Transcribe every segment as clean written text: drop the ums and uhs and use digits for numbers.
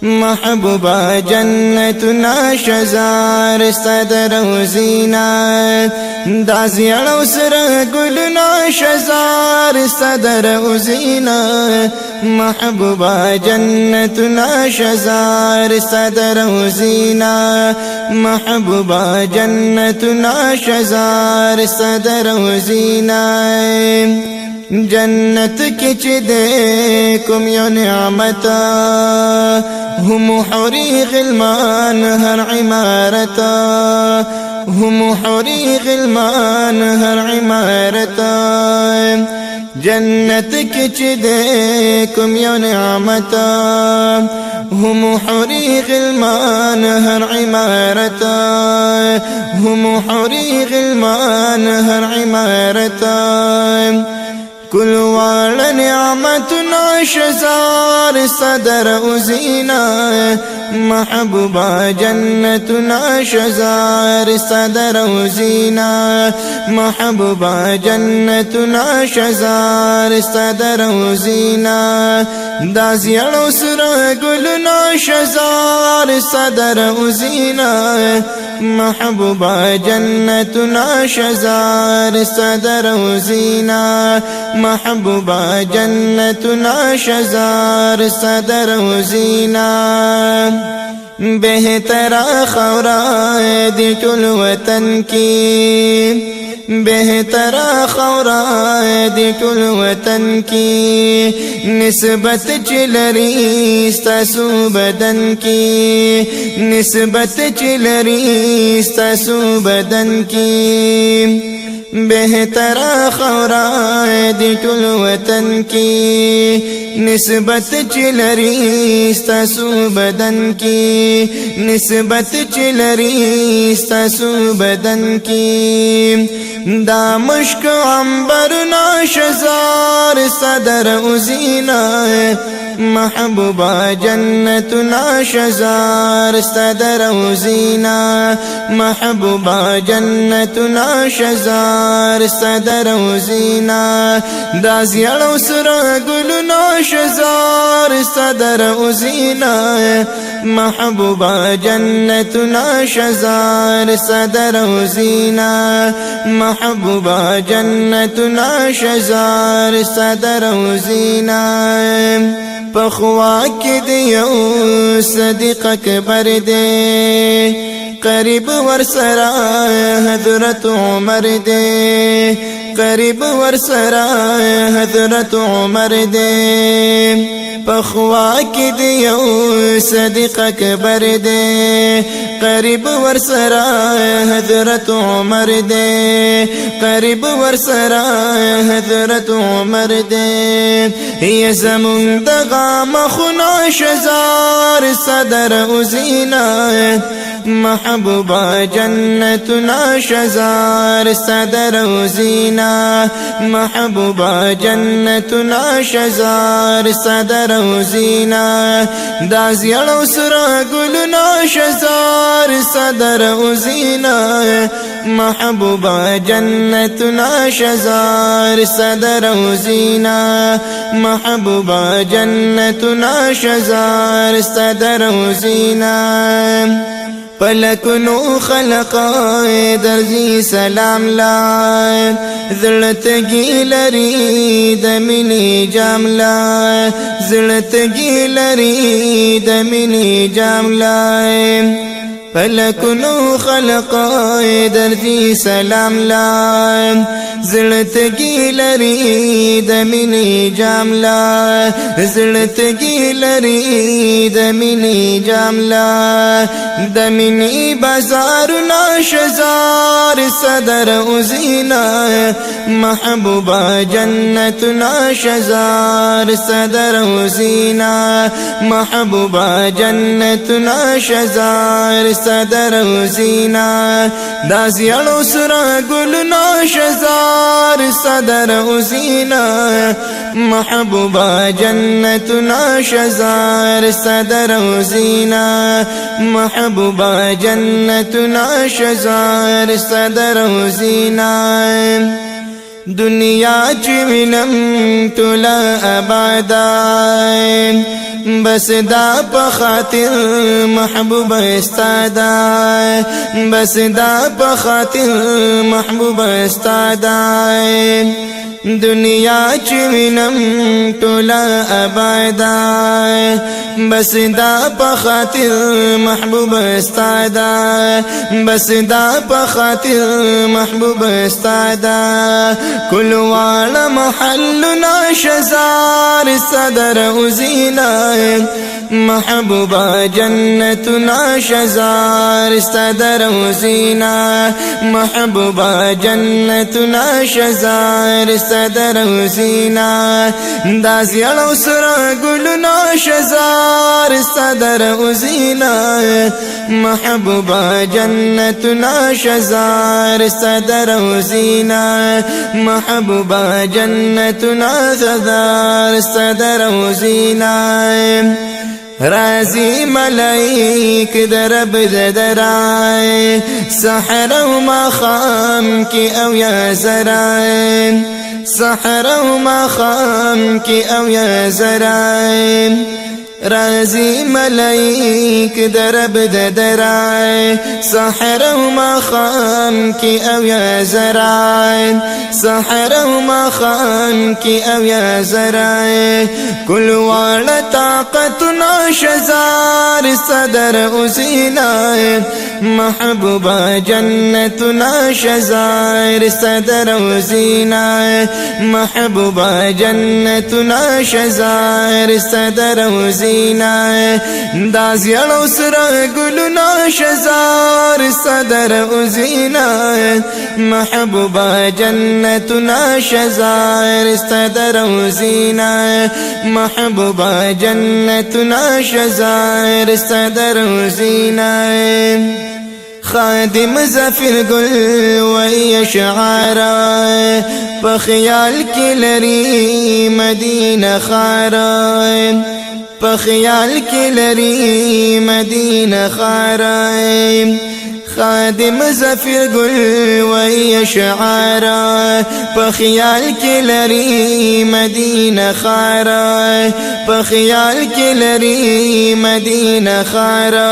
محبوبا جنتنا شزار استدر وزینات دا زیړو سره ګلنا شزار استدر وزینات محبوبا جنتنا شزار استدر وزینات محبوبا جنتنا شزار استدر وزینات جنت کی چی دے کم یو نعمتا هم حوری غلمان ہر عمارتا هم حوری غلمان ہر عمارتا جنت کی چی دے کم یو نعمتا هم حوری غلمان ہر عمارتا هم حوری غلمان ہر عمارتا کل والا نعمتنا شزار صدر ازینا محبوبا جنتنا شزار صدر ازینا محبوبا جنتنا شزار صدر ازینا دا زیړو سره ګلنا شزار صدر ازینا محبوبا جنتنا شزار صدر ازینا محبوبا جنتنا شزار صدر وزینا بہترا خورا دی ټول وطن کی بہترا خورا دی ټول وطن کی نسبت چلری ستاسو بدن کی نسبت چلری ستاسو بدن کی بہترا خورا دی ټول وطن کی نسبت چلری ستاسو بدن کی نسبت چلری ستاسو بدن کی دا مشک عنبر ناشزار صدر ازینا محبوبا جنتنا شزار صدر ازینا محبوبا جنتنا شزار صدر ازینا دا زیړو سره ګلنا شزار صدر ازینا محبوبا جنتنا شزار صدر ازینا محبوبا جنتنا شزار صدر ازینا پخوا کی دیو صدیق اکبر دے قریب ورسرا حضرت عمر دے قریب ورسرا حضرت عمر دے پخوا کی دیو صدیق اکبر دے قریب ورسرا حضرت عمر دے قریب ورسرا حضرت عمر دے یہ زمون دغا مخنا شزار صدر ازینا محبوبا جنتنا شزار صدر ازینا محبوبا جنتنا شزار صدر ازینا دا زیړو سره ګلنا شزار صدر ازینا محبوبا جنتنا شزار صدر ازینا محبوبا جنتنا شزار صدر ازینا پلکنو خلقا درزی سلام لا زړتګی لري د مینې جام لا زړتګی لري د مینې جام لا پلکنو خلقا درزی سلام لا زړتګی لري د مینې جام لا زړتګی لري د مینې جام لا د مینې بازار ناشزار صدر ازینا محبوبا جنتنا شزار صدر ازینا محبوبا جنتنا شزار صدر ازینا دا زیړو سره ګلنا شزار صدر ازینا محبوبا جنتنا شزار صدر ازینا محبوبا جنتنا شزار صدر ازینا دنیا چی وینم تولا ابادا بس دا په خاطر محبوب استادا بس دا په خاطر محبوب استادا دنیا چې وینم ټوله آبادا بس دا په خاطر محبوب استادا بس دا په خاطر محبوب استادا کل والا محلنا شزار صدر ازینا محبوبا جنتنا شزار صدر ازینا محبوبا جنتنا شزار صدر ازینا دا زیړو سره ګلنا شزار صدر ازینا محبوبا جنتنا شزار صدر ازینا محبوبا جنتنا شزار صدر ازینا رازی ملائک در رب درائے سحر و مخام کی او یا زرائے سحر و مخام کی او یا زرائے رازی ملائک در رب درائے سحر و مخام کی او یا زرائے سحر و مخام کی او یا زرائے کل والا طاقتنا شزار صدر ازینا محبوبا جنتنا شزار صدر ازینا محبوبا جنتنا شزار صدر ازینا دا زیړو سره ګلنا شزار صدر ازینا محبوبا جنتنا شزار صدر ازینا محبوبا جنتنا شزار صدر ازینا خادم زفر گل وی شعارا پا خیال کی لری مدینہ خارا پا خیال کی لری مدینہ خارا خادم زفر گل وی شعارا پا خیال کی لری مدینہ خارا پا خیال کی لری مدینہ خارا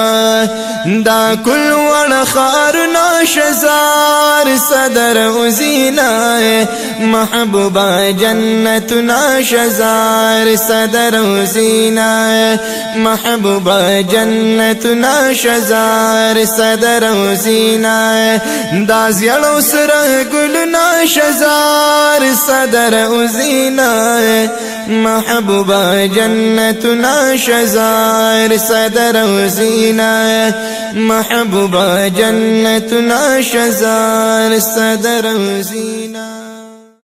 دا کل وڑ خارنا شزار صدر ازینا محبوبا جنتنا شزار صدر ازینا محبوبا جنتنا شزار صدر ازینا دا زیړو سره ګلنا شزار صدر ازینا محبوبا جنتنا شزار صدر ازینا محبوبا جنتنا شزار صدر ازینا